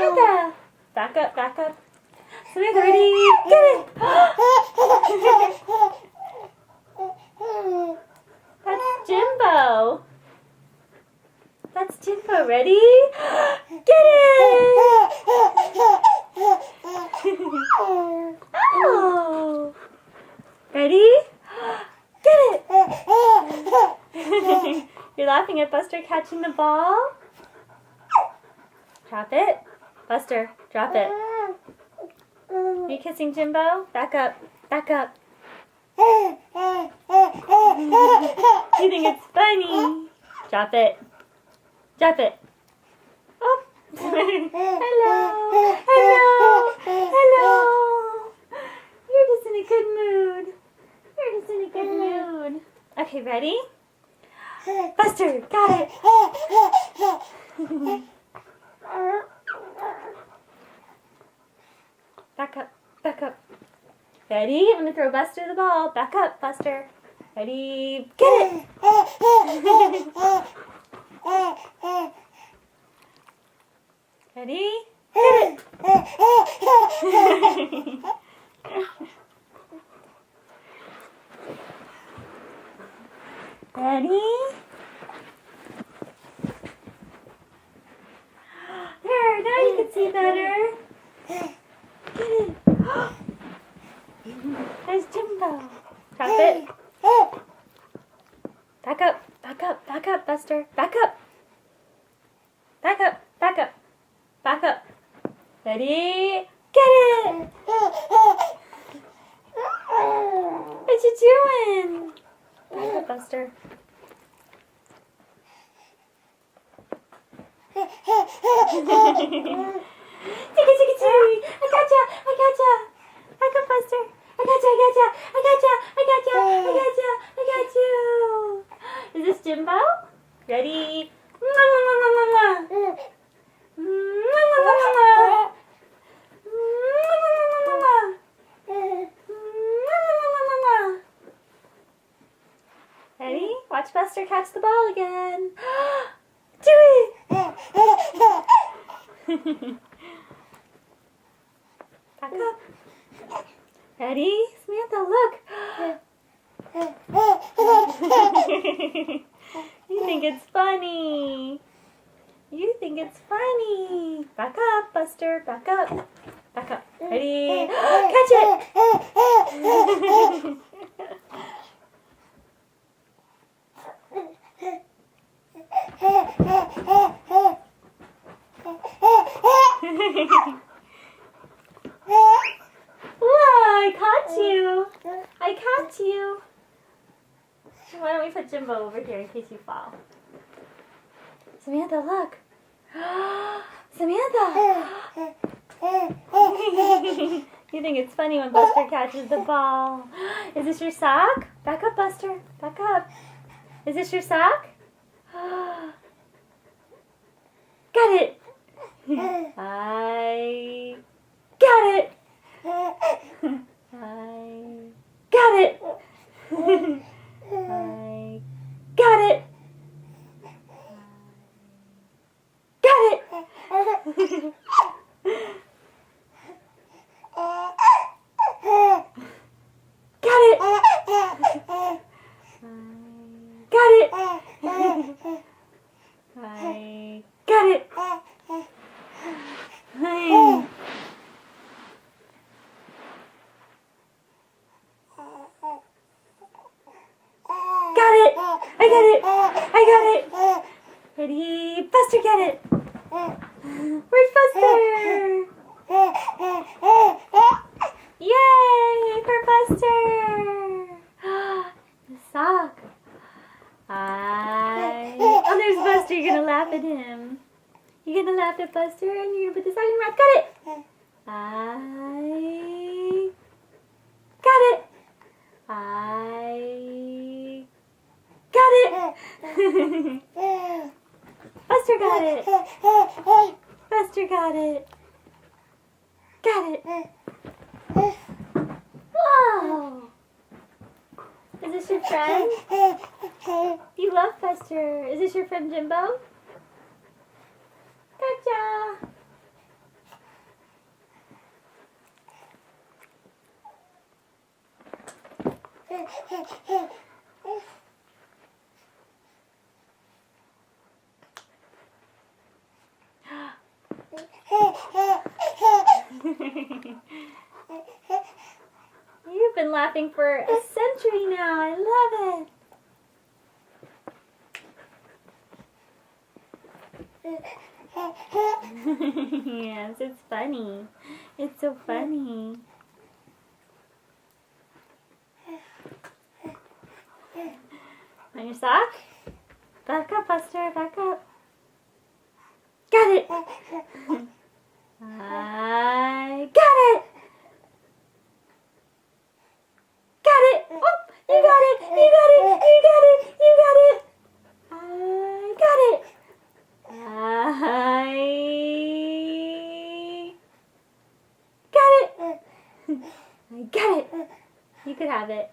Samantha. Back up, back up. Samantha, ready? Get it! That's Jimbo. That's Jimbo. Ready? Get it! Oh! Ready? Get it! You're laughing at Buster catching the ball? Drop it. Buster, drop it. Are you kissing Jimbo? Back up. Back up. You think it's funny? Drop it. Drop it. Oh. Hello. Hello. Hello. You're just in a good mood. You're just in a good mood. Okay, ready? Buster, got it. Back up, back up. Ready? I'm going to throw Buster the ball. Back up, Buster. Ready? Get it! Ready? Get it! Ready? There, now you can see better. Get it. There's Jimbo. Drop it. Back up, back up, back up, Buster. Back up. Back up, back up, back up. Ready? Get it! What you doing? Back up, Buster. Take it, I gotcha, I gotcha. Back up, Buster. I gotcha, I gotcha, I gotcha, I gotcha, I gotcha, I got you. Is this Jimbo? Ready? Mwah, mwah, mwah, mwah, mwah. Mwah, mwah, mwah, mwah, mwah. Mwah, mwah, mwah, mwah, mwah. Mwah, mwah, mwah, mwah, mwah. Ready? Watch Buster catch the ball again. Do it! Back up. Ready? Samantha, look. You think it's funny. You think it's funny. Back up, Buster. Back up. Back up. Ready? Catch it! I caught you. I caught you. Why don't we put Jimbo over here in case you fall? Samantha, look. Samantha. You think it's funny when Buster catches the ball. Is this your sock? Back up, Buster. Back up. Is this your sock? Got it. I got it. I got it. I got it. Got it. Got it. Got it. I got it. Got it. I got it. I got it. Ready? Buster, get it. Where's Buster? Yay for Buster. The sock. Oh, there's Buster. You're going to laugh at him. You're going to laugh at Buster and you're going to put the sock in your mouth. Got it. I got it. I got it. Buster got it. Buster got it. Got it. Whoa. Is this your friend? You love Buster. Is this your friend Jimbo? Gotcha. You've been laughing for a century now. I love it. Yes, it's funny. It's so funny. On your sock? Back up, Buster. Back up. Got it. I got it. Got it. Oh, you got it. You got it. You got it. You got it. I got it. I got it. I got it. You could have it.